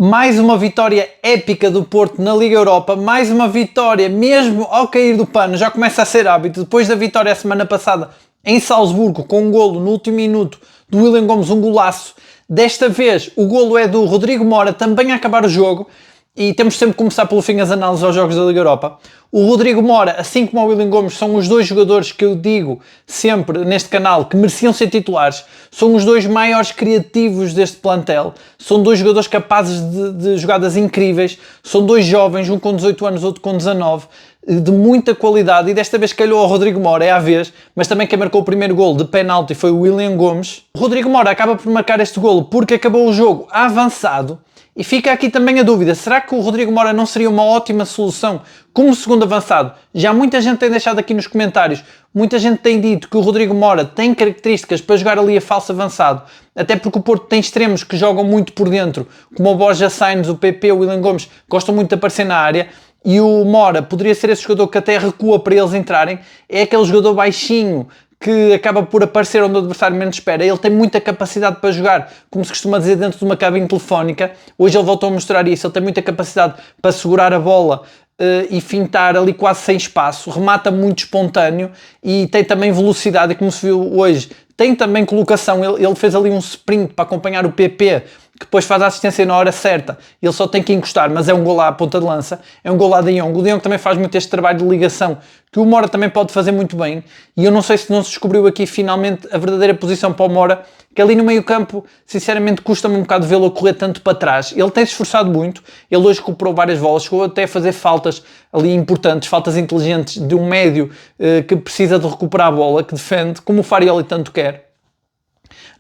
Mais uma vitória épica do Porto na Liga Europa, mais uma vitória mesmo ao cair do pano, já começa a ser hábito, depois da vitória a semana passada em Salzburgo, com um golo no último minuto do William Gomes, um golaço. Desta vez o golo é do Rodrigo Mora, também a acabar o jogo, e temos sempre que começar pelo fim as análises aos jogos da Liga Europa. O Rodrigo Mora, assim como o William Gomes, são os dois jogadores que eu digo sempre neste canal que mereciam ser titulares. São os dois maiores criativos deste plantel. São dois jogadores capazes de jogadas incríveis. São dois jovens, um com 18 anos, outro com 19, de muita qualidade. E desta vez calhou ao Rodrigo Mora, é à vez, mas também quem marcou o primeiro golo de penalti foi o William Gomes. O Rodrigo Mora acaba por marcar este golo porque acabou o jogo avançado. E fica aqui também a dúvida, será que o Rodrigo Mora não seria uma ótima solução como segundo avançado? Já muita gente tem deixado aqui nos comentários, muita gente tem dito que o Rodrigo Mora tem características para jogar ali a falso avançado, até porque o Porto tem extremos que jogam muito por dentro, como o Borja Sainz, o PP, o William Gomes, gostam muito de aparecer na área, e o Mora poderia ser esse jogador que até recua para eles entrarem, é aquele jogador baixinho, que acaba por aparecer onde o adversário menos espera. Ele tem muita capacidade para jogar, como se costuma dizer, dentro de uma cabine telefónica. Hoje ele voltou a mostrar isso. Ele tem muita capacidade para segurar a bola e fintar ali quase sem espaço. Remata muito espontâneo e tem também velocidade, como se viu hoje. Tem também colocação. Ele fez ali um sprint para acompanhar o PP, que depois faz a assistência na hora certa. Ele só tem que encostar, mas é um gol à ponta de lança. É um gol à De Jong. O De Jong também faz muito este trabalho de ligação, que o Mora também pode fazer muito bem. E eu não sei se não se descobriu aqui finalmente a verdadeira posição para o Mora, que ali no meio campo, sinceramente, custa-me um bocado vê-lo a correr tanto para trás. Ele tem-se esforçado muito. Ele hoje recuperou várias bolas, chegou até a fazer faltas ali importantes, faltas inteligentes de um médio que precisa de recuperar a bola, que defende, como o Farioli tanto quer.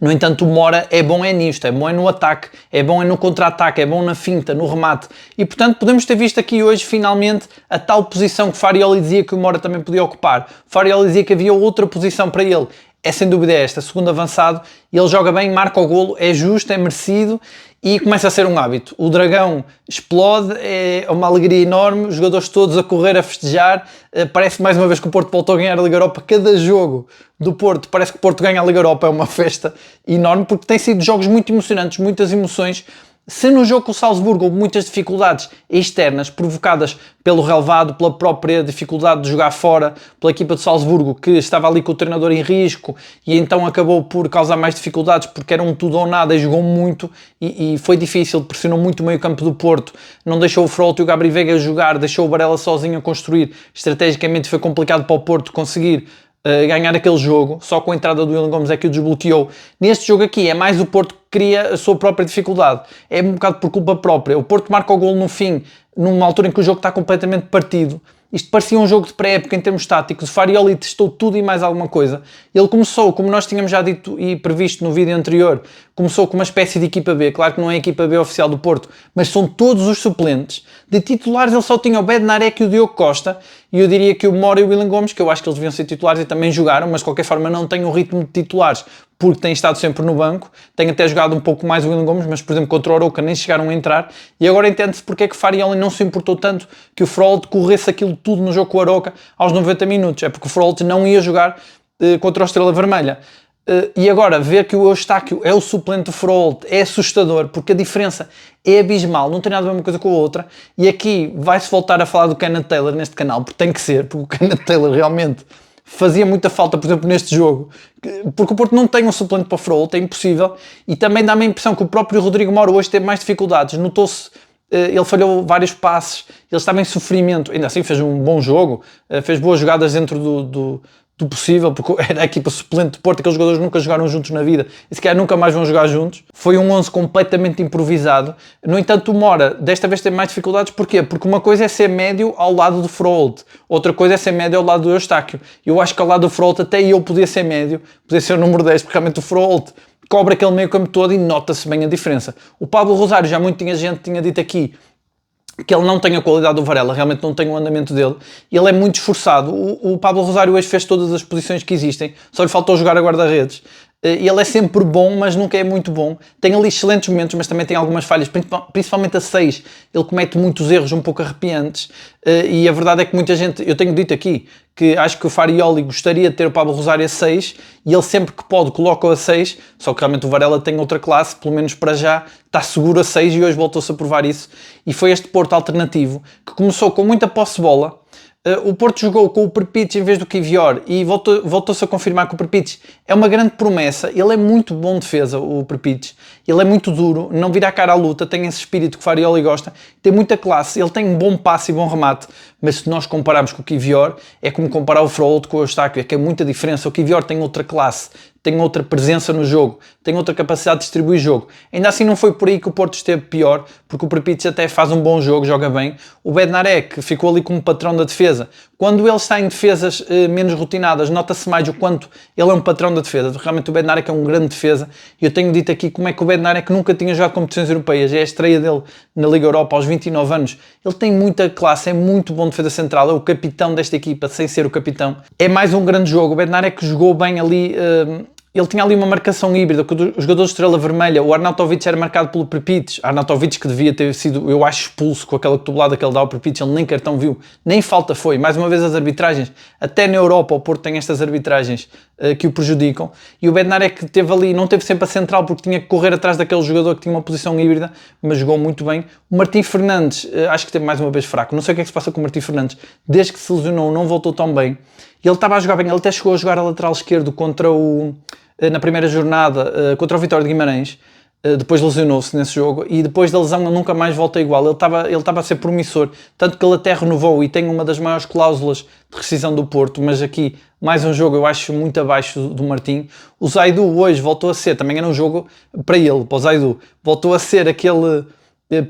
No entanto, o Mora é bom nisto, é bom no ataque, é bom no contra-ataque, é bom na finta, no remate. E, portanto, podemos ter visto aqui hoje, finalmente, a tal posição que Farioli dizia que o Mora também podia ocupar. Farioli dizia que havia outra posição para ele. É sem dúvida esta, segundo avançado. Ele joga bem, marca o golo, é justo, é merecido e começa a ser um hábito. O Dragão explode, é uma alegria enorme, os jogadores todos a correr, a festejar. Parece mais uma vez que o Porto voltou a ganhar a Liga Europa. Cada jogo do Porto, parece que o Porto ganha a Liga Europa, é uma festa enorme, porque tem sido jogos muito emocionantes, muitas emoções. Se no jogo com o Salzburgo houve muitas dificuldades externas provocadas pelo relevado, pela própria dificuldade de jogar fora, pela equipa de Salzburgo que estava ali com o treinador em risco e então acabou por causar mais dificuldades porque era um tudo ou nada e jogou muito e foi difícil, pressionou muito o meio campo do Porto, não deixou o Frollo e o Gabri Veiga jogar, deixou o Varela sozinho a construir, estrategicamente foi complicado para o Porto conseguir ganhar aquele jogo, só com a entrada do William Gomes é que o desbloqueou. Neste jogo aqui é mais o Porto que cria a sua própria dificuldade, é um bocado por culpa própria. O Porto marca o golo no fim, numa altura em que o jogo está completamente partido. Isto parecia um jogo de pré-época em termos táticos. O Farioli testou tudo e mais alguma coisa. Ele começou, como nós tínhamos já dito e previsto no vídeo anterior, começou com uma espécie de equipa B. Claro que não é a equipa B oficial do Porto, mas são todos os suplentes. De titulares ele só tinha o Bednarek e o Diogo Costa, e eu diria que o Mora e o William Gomes, que eu acho que eles deviam ser titulares e também jogaram, mas de qualquer forma não têm o ritmo de titulares, porque têm estado sempre no banco. Têm até jogado um pouco mais o William Gomes, mas por exemplo contra o Arouca nem chegaram a entrar, e agora entende-se porque é que Farioli não se importou tanto que o Frollo corresse aquilo tudo no jogo com o Arouca aos 90 minutos, é porque o Frollo não ia jogar contra o Estrela Vermelha. E agora, ver que o Eustáquio é o suplente do Frollo é assustador, porque a diferença é abismal, não tem nada a ver uma coisa com a outra, e aqui vai-se voltar a falar do Kenneth Taylor neste canal, porque tem que ser, porque o Kenneth Taylor realmente fazia muita falta, por exemplo, neste jogo, porque o Porto não tem um suplente para o Frollo, é impossível, e também dá-me a impressão que o próprio Rodrigo Mora hoje teve mais dificuldades, notou-se, ele falhou vários passes, ele estava em sofrimento, ainda assim fez um bom jogo, fez boas jogadas dentro do possível, porque era a equipa suplente de Porto, aqueles jogadores nunca jogaram juntos na vida e se calhar nunca mais vão jogar juntos. Foi um 11 completamente improvisado. No entanto, o Mora desta vez teve mais dificuldades. Porquê? Porque uma coisa é ser médio ao lado do Frollo, outra coisa é ser médio ao lado do Eustáquio. Eu acho que ao lado do Frollo até eu podia ser médio, podia ser o número 10, porque realmente o Frollo cobre aquele meio campo todo e nota-se bem a diferença. O Pablo Rosário, já muita gente tinha dito aqui que ele não tem a qualidade do Varela, realmente não tem o andamento dele, e ele é muito esforçado. O Pablo Rosário hoje fez todas as posições que existem, só lhe faltou jogar a guarda-redes, Ele é sempre bom, mas nunca é muito bom. Tem ali excelentes momentos, mas também tem algumas falhas, principalmente a 6. Ele comete muitos erros um pouco arrepiantes. E a verdade é que muita gente, eu tenho dito aqui, que acho que o Farioli gostaria de ter o Pablo Rosário a 6 e ele sempre que pode coloca-o a 6, só que realmente o Varela tem outra classe, pelo menos para já está seguro a 6 e hoje voltou-se a provar isso. E foi este Porto alternativo que começou com muita posse de bola. O Porto jogou com o Perpich em vez do Kivior e voltou-se a confirmar que o Perpich é uma grande promessa. Ele é muito bom de defesa, o Perpich. Ele é muito duro, não vira a cara à luta, tem esse espírito que o Farioli gosta, tem muita classe, ele tem um bom passe e bom remate, mas se nós compararmos com o Kivior, é como comparar o Frollo com o Eustáquio, é que é muita diferença. O Kivior tem outra classe, tem outra presença no jogo, tem outra capacidade de distribuir jogo. Ainda assim não foi por aí que o Porto esteve pior, porque o Perpich até faz um bom jogo, joga bem. O Bednarek ficou ali como patrão da defesa. Quando ele está em defesas menos rotinadas, nota-se mais o quanto ele é um patrão da defesa. Realmente o Bednarek é um grande defesa, e eu tenho dito aqui como é que o Bednarek nunca tinha jogado competições europeias. É a estreia dele na Liga Europa aos 29 anos. Ele tem muita classe, é muito bom defesa central, é o capitão desta equipa, sem ser o capitão. É mais um grande jogo. O Bednarek jogou bem ali. Ele tinha ali uma marcação híbrida, com os jogadores de Estrela Vermelha. O Arnautovic era marcado pelo Perpich. Arnautovic que devia ter sido, eu acho, expulso com aquela cotovelada que ele dá ao Perpich. Ele nem cartão viu, nem falta foi. Mais uma vez as arbitragens. Até na Europa o Porto tem estas arbitragens que o prejudicam. E o Bednarek teve ali, não teve sempre a central porque tinha que correr atrás daquele jogador que tinha uma posição híbrida, mas jogou muito bem. O Martim Fernandes, acho que teve mais uma vez fraco. Não sei o que é que se passa com o Martim Fernandes. Desde que se lesionou não voltou tão bem. Ele estava a jogar bem, ele até chegou a jogar a lateral esquerdo na primeira jornada contra o Vitória de Guimarães, depois lesionou-se nesse jogo e depois da lesão ele nunca mais volta igual. Ele estava a ser promissor, tanto que ele até renovou e tem uma das maiores cláusulas de rescisão do Porto, mas aqui mais um jogo eu acho muito abaixo do Martim. O Zaidu hoje voltou a ser, também era um jogo para ele, para o Zaidu, voltou a ser aquele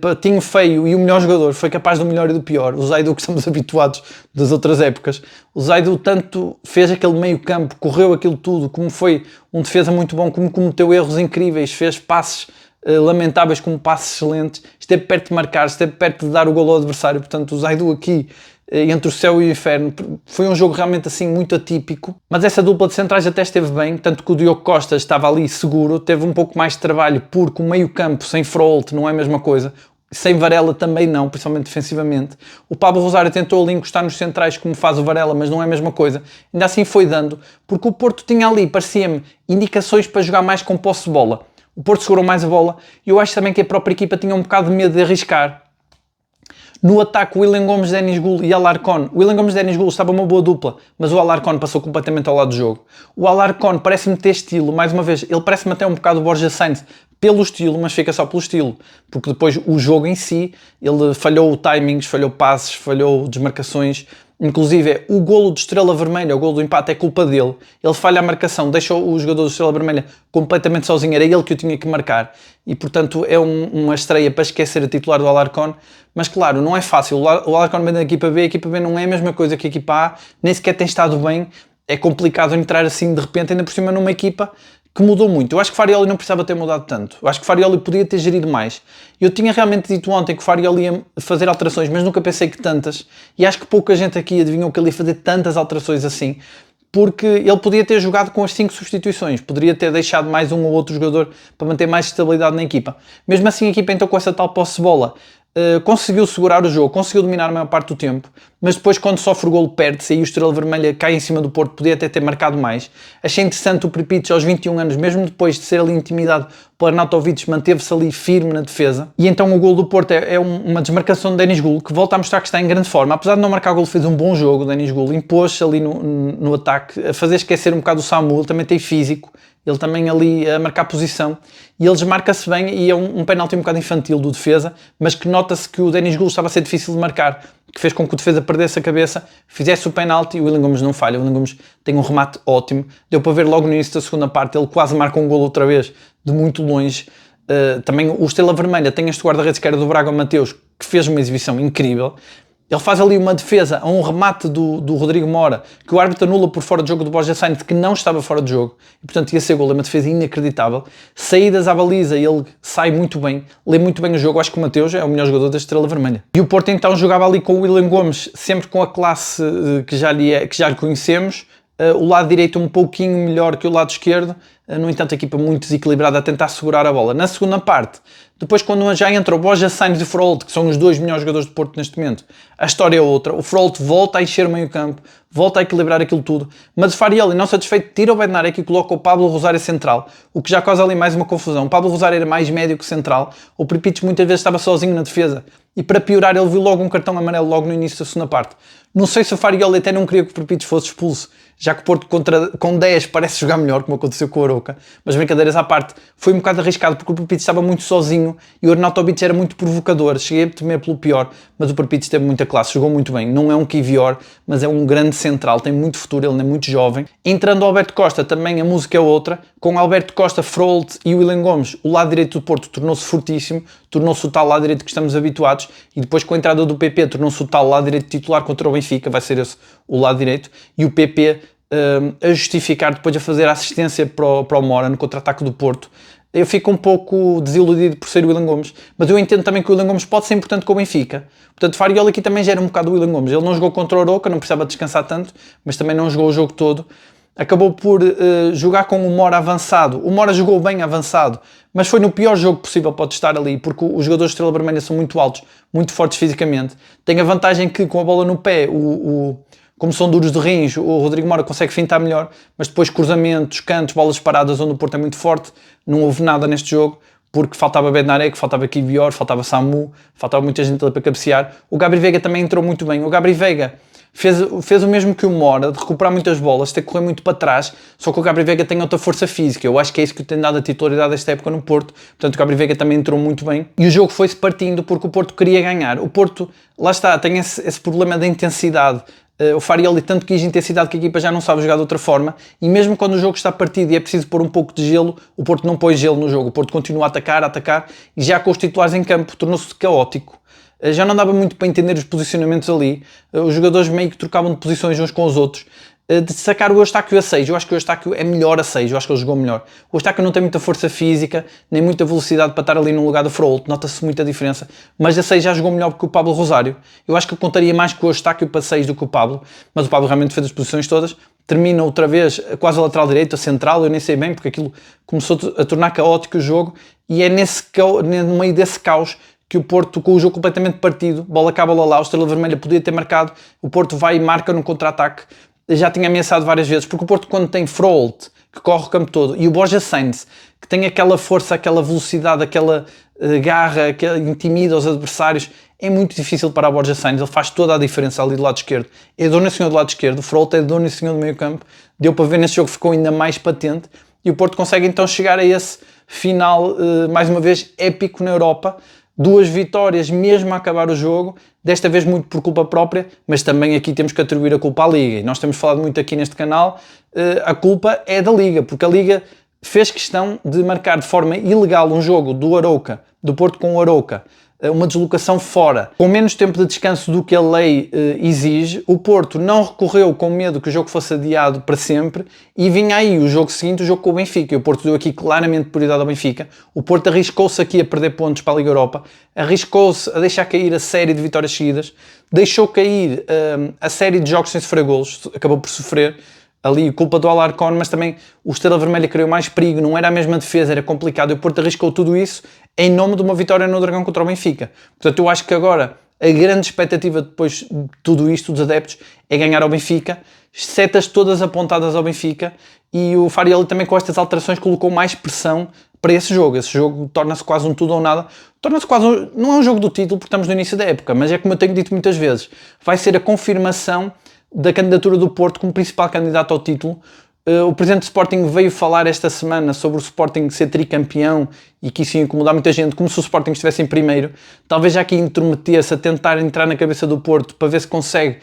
patinho feio e o melhor jogador, foi capaz do melhor e do pior. O Zaidu que estamos habituados das outras épocas. O Zaidu tanto fez aquele meio campo, correu aquilo tudo, como foi um defesa muito bom, como cometeu erros incríveis, fez passes lamentáveis como passes excelentes, esteve perto de marcar, esteve perto de dar o golo ao adversário. Portanto o Zaidu aqui entre o céu e o inferno, foi um jogo realmente assim muito atípico, mas essa dupla de centrais até esteve bem, tanto que o Diogo Costa estava ali seguro, teve um pouco mais de trabalho porque o meio campo sem Frolt não é a mesma coisa, sem Varela também não, principalmente defensivamente. O Pablo Rosário tentou ali encostar nos centrais como faz o Varela, mas não é a mesma coisa, ainda assim foi dando, porque o Porto tinha ali, parecia-me, indicações para jogar mais com posse de bola. O Porto segurou mais a bola e eu acho também que a própria equipa tinha um bocado de medo de arriscar. No ataque, o William Gomes, Denis Gul e Alarcón. O William Gomes, Denis Gul estava uma boa dupla, mas o Alarcón passou completamente ao lado do jogo. O Alarcón parece-me ter estilo, mais uma vez, ele parece-me até um bocado o Borja Sainz, pelo estilo, mas fica só pelo estilo, porque depois o jogo em si, ele falhou timings, falhou passes, falhou desmarcações. Inclusive, o golo de Estrela Vermelha, o golo do empate, é culpa dele. Ele falha a marcação, deixou o jogador de Estrela Vermelha completamente sozinho, era ele que o tinha que marcar. E, portanto, é uma estreia para esquecer a titular do Alarcón. Mas, claro, não é fácil. O Alarcón vem da equipa B, a equipa B não é a mesma coisa que a equipa A, nem sequer tem estado bem. É complicado entrar assim de repente, ainda por cima numa equipa que mudou muito. Eu acho que Farioli não precisava ter mudado tanto. Eu acho que Farioli podia ter gerido mais. Eu tinha realmente dito ontem que o Farioli ia fazer alterações, mas nunca pensei que tantas. E acho que pouca gente aqui adivinhou que ele ia fazer tantas alterações assim, porque ele podia ter jogado com as 5 substituições, poderia ter deixado mais um ou outro jogador para manter mais estabilidade na equipa. Mesmo assim a equipa então com essa tal posse de bola conseguiu segurar o jogo, conseguiu dominar a maior parte do tempo, mas depois quando sofre o golo perde-se e o Estrela Vermelha cai em cima do Porto, podia até ter marcado mais. Achei interessante o Perpich aos 21 anos, mesmo depois de ser ali intimidado pelo Arnautovic, manteve-se ali firme na defesa. E então o golo do Porto é uma desmarcação de Denis Gul, que volta a mostrar que está em grande forma. Apesar de não marcar golo, fez um bom jogo. O Denis Gul impôs-se ali no ataque, a fazer esquecer um bocado o Samu. Ele também tem físico, ele também ali a marcar posição, e ele desmarca-se bem, e é um penalti um bocado infantil do defesa, mas que nota-se que o Denis Gul estava a ser difícil de marcar, que fez com que o defesa perdesse a cabeça, fizesse o penalti e o William Gomes não falha. O William Gomes tem um remate ótimo, deu para ver logo no início da segunda parte, ele quase marca um golo outra vez, de muito longe. Também o Estrela Vermelha tem este guarda-redes que era do Braga Mateus, que fez uma exibição incrível. Ele faz ali uma defesa a um remate do Rodrigo Mora, que o árbitro anula por fora de jogo do Borja Sainz, que não estava fora de jogo, e portanto ia ser gol. É uma defesa inacreditável. Saídas à baliza, ele sai muito bem, lê muito bem o jogo. Acho que o Mateus é o melhor jogador da Estrela Vermelha. E o Porto então jogava ali com o William Gomes, sempre com a classe que já lhe conhecemos. O lado direito um pouquinho melhor que o lado esquerdo, no entanto a equipa muito desequilibrada a tentar segurar a bola. Na segunda parte, depois quando já entra o Borja Sainz e o Froholt, que são os dois melhores jogadores do Porto neste momento, a história é outra. O Froholt volta a encher o meio campo, volta a equilibrar aquilo tudo, mas o Farioli, não satisfeito, tira o Bednarek e coloca o Pablo Rosário central, o que já causa ali mais uma confusão. O Pablo Rosário era mais médio que central, o Pripich muitas vezes estava sozinho na defesa, e para piorar ele viu logo um cartão amarelo logo no início da segunda parte. Não sei se o Farioli até não queria que o Pripich fosse expulso, já que o Porto com 10 parece jogar melhor, como aconteceu com o Arouca, mas brincadeiras à parte, foi um bocado arriscado porque o Pripich estava muito sozinho e o Arnautovic era muito provocador. Cheguei a temer pelo pior, mas o Pripich teve muita classe, jogou muito bem. Não é um Kivior, mas é um grande central, tem muito futuro, ele não é muito jovem. Entrando o Alberto Costa, também a música é outra. Com Alberto Costa, Froholt e William Gomes, o lado direito do Porto tornou-se fortíssimo, tornou-se o tal lado direito que estamos habituados, e depois com a entrada do PP tornou-se o tal lado direito titular contra o Benfica, vai ser esse o lado direito, e o PP a justificar, depois a fazer a assistência para o Mora no contra-ataque do Porto. Eu fico um pouco desiludido por ser o William Gomes, mas eu entendo também que o William Gomes pode ser importante com o Benfica. Portanto, Farioli aqui também gera um bocado o William Gomes. Ele não jogou contra o Arouca, não precisava descansar tanto, mas também não jogou o jogo todo. Acabou por jogar com o Mora avançado. O Mora jogou bem avançado, mas foi no pior jogo possível para estar ali, porque os jogadores de Estrela Vermelha são muito altos, muito fortes fisicamente. Tem a vantagem que com a bola no pé, como são duros de rins, o Rodrigo Mora consegue fintar melhor, mas depois cruzamentos, cantos, bolas paradas, onde o Porto é muito forte, não houve nada neste jogo, porque faltava Bednarek, faltava Kivior, faltava Samu, faltava muita gente ali para cabecear. O Gabri Veiga também entrou muito bem. O Gabri Veiga fez o mesmo que o Mora, de recuperar muitas bolas, ter que correr muito para trás, só que o Gabri Veiga tem outra força física. Eu acho que é isso que tem dado a titularidade desta época no Porto. Portanto, o Gabri Veiga também entrou muito bem. E o jogo foi-se partindo porque o Porto queria ganhar. O Porto, lá está, tem esse problema da intensidade. O Farioli tanto quis intensidade que a equipa já não sabe jogar de outra forma, e mesmo quando o jogo está partido e é preciso pôr um pouco de gelo, o Porto não põe gelo no jogo. O Porto continua a atacar, e já com os titulares em campo tornou-se caótico. Já não dava muito para entender os posicionamentos ali, os jogadores meio que trocavam de posições uns com os outros. De sacar o Eustáquio a 6, eu acho que o Eustáquio é melhor a 6, eu acho que ele jogou melhor. O Eustáquio não tem muita força física, nem muita velocidade para estar ali no lugar do Froholt, nota-se muita diferença, mas a 6 já jogou melhor que o Pablo Rosário. Eu acho que eu contaria mais com o Eustáquio para 6 do que o Pablo, mas o Pablo realmente fez as posições todas, termina outra vez quase a lateral direito, a central, eu nem sei bem, porque aquilo começou a tornar caótico o jogo, e é no meio desse caos que o Porto, com o jogo completamente partido, bola cá, bola lá, o Estrela Vermelha podia ter marcado, o Porto vai e marca no contra-ataque. Já tinha ameaçado várias vezes, porque o Porto, quando tem Froholt, que corre o campo todo, e o Borja Sainz, que tem aquela força, aquela velocidade, aquela garra, que intimida os adversários, é muito difícil para o Borja Sainz. Ele faz toda a diferença ali do lado esquerdo. É dono e senhor do lado esquerdo, o Froholt é dono e senhor do meio campo. Deu para ver nesse jogo, ficou ainda mais patente, e o Porto consegue então chegar a esse final, mais uma vez, épico na Europa. 2 vitórias mesmo a acabar o jogo, desta vez muito por culpa própria, mas também aqui temos que atribuir a culpa à Liga. E nós temos falado muito aqui neste canal, a culpa é da Liga, porque a Liga fez questão de marcar de forma ilegal um jogo do Arouca, do Porto com o Arouca, uma deslocação fora, com menos tempo de descanso do que a lei exige. O Porto não recorreu com medo que o jogo fosse adiado para sempre, e vinha aí o jogo seguinte, o jogo com o Benfica, e o Porto deu aqui claramente prioridade ao Benfica. O Porto arriscou-se aqui a perder pontos para a Liga Europa, arriscou-se a deixar cair a série de vitórias seguidas, deixou cair a série de jogos sem sofrer golos, acabou por sofrer ali culpa do Alarcón, mas também o Estrela Vermelha criou mais perigo, não era a mesma defesa, era complicado, e o Porto arriscou tudo isso em nome de uma vitória no Dragão contra o Benfica. Portanto, eu acho que agora a grande expectativa depois de tudo isto dos adeptos é ganhar ao Benfica, setas todas apontadas ao Benfica, e o Farioli também com estas alterações colocou mais pressão para esse jogo. Esse jogo torna-se quase um tudo ou nada, não é um jogo do título porque estamos no início da época, mas é como eu tenho dito muitas vezes, vai ser a confirmação da candidatura do Porto como principal candidato ao título. O presidente do Sporting veio falar esta semana sobre o Sporting ser tricampeão e que isso ia incomodar muita gente, como se o Sporting estivesse em primeiro. Talvez já aqui intrometer-se a tentar entrar na cabeça do Porto para ver se consegue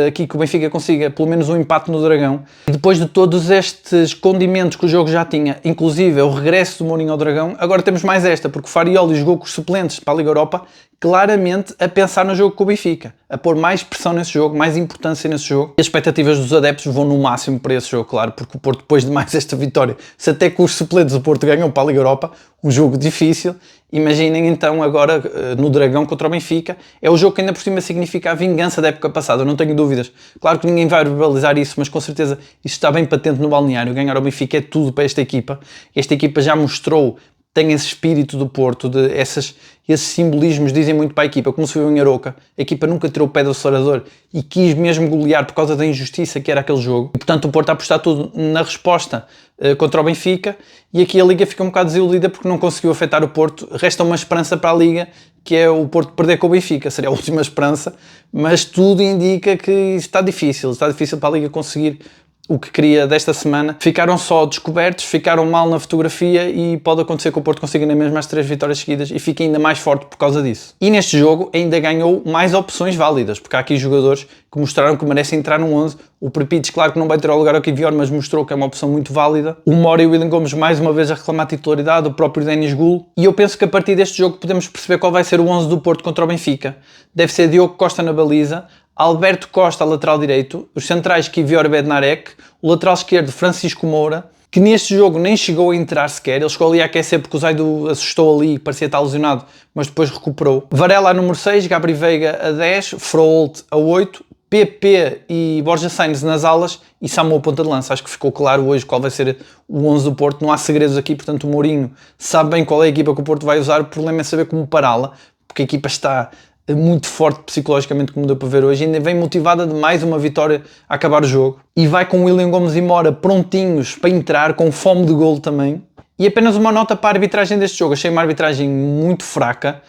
aqui que o Benfica consiga pelo menos um empate no Dragão. E depois de todos estes condimentos que o jogo já tinha, inclusive o regresso do Mourinho ao Dragão, agora temos mais esta, porque o Farioli jogou com os suplentes para a Liga Europa, claramente a pensar no jogo com o Benfica, a pôr mais pressão nesse jogo, mais importância nesse jogo. E as expectativas dos adeptos vão no máximo para esse jogo, claro, porque o Porto, depois de mais esta vitória, se até com os suplentes o Porto ganhou para a Liga Europa, um jogo difícil, Imaginem então agora no Dragão contra o Benfica. É o jogo que ainda por cima significa a vingança da época passada, não tenho dúvidas. Claro que ninguém vai verbalizar isso, mas com certeza isso está bem patente no balneário. Ganhar ao Benfica é tudo para esta equipa. Esta equipa já mostrou, tem esse espírito do Porto, esses simbolismos dizem muito para a equipa, como se viu em Aroca. A equipa nunca tirou o pé do acelerador e quis mesmo golear por causa da injustiça que era aquele jogo. E, portanto, o Porto a apostar tudo na resposta contra o Benfica, e aqui a Liga fica um bocado desiludida porque não conseguiu afetar o Porto. Resta uma esperança para a Liga, que é o Porto perder com o Benfica. Seria a última esperança, mas tudo indica que está difícil para a Liga conseguir o que queria desta semana. Ficaram só descobertos, ficaram mal na fotografia e pode acontecer que o Porto consiga na mesma as 3 vitórias seguidas e fique ainda mais forte por causa disso. E neste jogo ainda ganhou mais opções válidas, porque há aqui jogadores que mostraram que merecem entrar no 11. O Prepitch, claro que não vai ter o lugar ao Kivior, mas mostrou que é uma opção muito válida. O Mora e o William Gomes mais uma vez a reclamar titularidade, o próprio Denis Gulo. E eu penso que a partir deste jogo podemos perceber qual vai ser o 11 do Porto contra o Benfica. Deve ser Diogo Costa na baliza, Alberto Costa, lateral direito, os centrais Kivior Bednarek, o lateral esquerdo Francisco Moura, que neste jogo nem chegou a entrar sequer, ele chegou ali a aquecer porque o Zaidu assustou ali, parecia estar lesionado, mas depois recuperou. Varela a número 6, Gabri Veiga a 10, Froholt a 8, PP e Borja Sainz nas alas e Samu a ponta de lança. Acho que ficou claro hoje qual vai ser o 11 do Porto, não há segredos aqui, portanto o Mourinho sabe bem qual é a equipa que o Porto vai usar, o problema é saber como pará-la, porque a equipa está muito forte psicologicamente, como deu para ver hoje, ainda vem motivada de mais uma vitória a acabar o jogo, e vai com William Gomes e Mora prontinhos para entrar, com fome de golo também. E apenas uma nota para a arbitragem deste jogo, achei uma arbitragem muito fraca.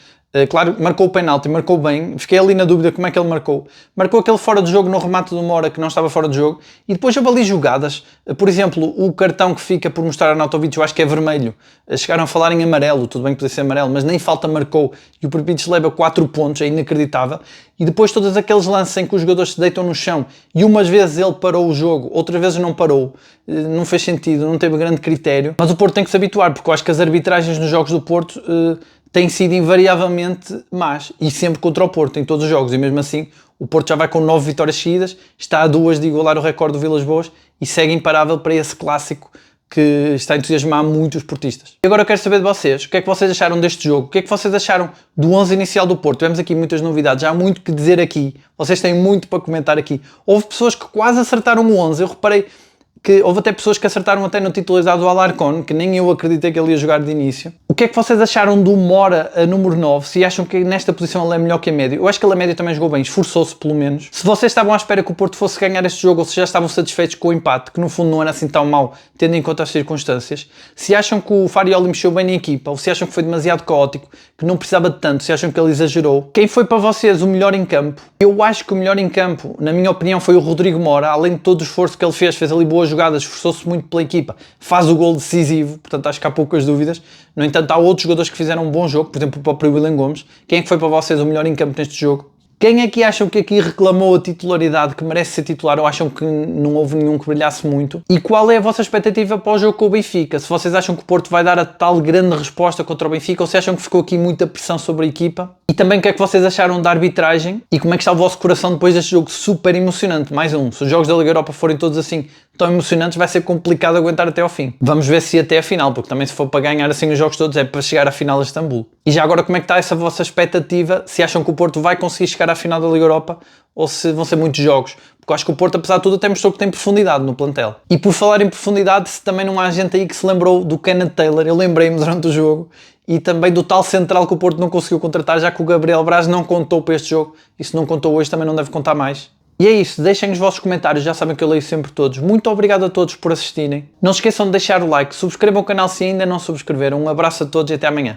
Claro, marcou o penalti, marcou bem, fiquei ali na dúvida como é que ele marcou. Marcou aquele fora de jogo no remate do Mora, que não estava fora de jogo, e depois houve ali jogadas, por exemplo, o cartão que fica por mostrar a Arnautovic, eu acho que é vermelho, chegaram a falar em amarelo, tudo bem que podia ser amarelo, mas nem falta marcou, e o Prepitch leva 4 pontos, é inacreditável. E depois todos aqueles lances em que os jogadores se deitam no chão, e umas vezes ele parou o jogo, outras vezes não parou, não fez sentido, não teve grande critério, mas o Porto tem que se habituar, porque eu acho que as arbitragens nos jogos do Porto têm sido invariavelmente más, e sempre contra o Porto, em todos os jogos, e mesmo assim o Porto já vai com 9 vitórias seguidas, está a 2 de igualar o recorde do Vilas Boas e segue imparável para esse clássico que está a entusiasmar muitos portistas. E agora eu quero saber de vocês, o que é que vocês acharam deste jogo? O que é que vocês acharam do 11 inicial do Porto? Tivemos aqui muitas novidades, já há muito que dizer aqui, vocês têm muito para comentar aqui. Houve pessoas que quase acertaram o 11, eu reparei que houve até pessoas que acertaram até no titularizado do Alarcón, que nem eu acreditei que ele ia jogar de início. O que é que vocês acharam do Mora a número 9? Se acham que nesta posição ele é melhor que a média? Eu acho que ele a média também jogou bem, esforçou-se pelo menos. Se vocês estavam à espera que o Porto fosse ganhar este jogo, ou se já estavam satisfeitos com o empate, que no fundo não era assim tão mau, tendo em conta as circunstâncias. Se acham que o Farioli mexeu bem na equipa, ou se acham que foi demasiado caótico, que não precisava de tanto, se acham que ele exagerou. Quem foi para vocês o melhor em campo? Eu acho que o melhor em campo, na minha opinião, foi o Rodrigo Mora. Além de todo o esforço que ele fez ali boas jogadas, esforçou-se muito pela equipa, faz o gol decisivo, portanto acho que há poucas dúvidas. No entanto, há outros jogadores que fizeram um bom jogo, por exemplo o próprio William Gomes. Quem é que foi para vocês o melhor em campo neste jogo? Quem é que acham que aqui reclamou a titularidade, que merece ser titular, ou acham que não houve nenhum que brilhasse muito? E qual é a vossa expectativa para o jogo com o Benfica? Se vocês acham que o Porto vai dar a tal grande resposta contra o Benfica, ou se acham que ficou aqui muita pressão sobre a equipa? E também o que é que vocês acharam da arbitragem? E como é que está o vosso coração depois deste jogo super emocionante? Mais um, se os jogos da Liga Europa forem todos assim tão emocionantes, vai ser complicado aguentar até ao fim. Vamos ver se até a final, porque também se for para ganhar assim os jogos todos é para chegar à final a Istambul. E já agora, como é que está essa vossa expectativa? Se acham que o Porto vai conseguir chegar à final da Liga Europa, ou se vão ser muitos jogos? Porque eu acho que o Porto, apesar de tudo, até mostrou que tem profundidade no plantel. E por falar em profundidade, se também não há gente aí que se lembrou do Kenneth Taylor, eu lembrei-me durante o jogo, e também do tal central que o Porto não conseguiu contratar, já que o Gabriel Braz não contou para este jogo, e se não contou hoje também não deve contar mais. E é isso, deixem os vossos comentários, já sabem que eu leio sempre todos. Muito obrigado a todos por assistirem. Não se esqueçam de deixar o like, subscrevam o canal se ainda não subscreveram. Um abraço a todos e até amanhã.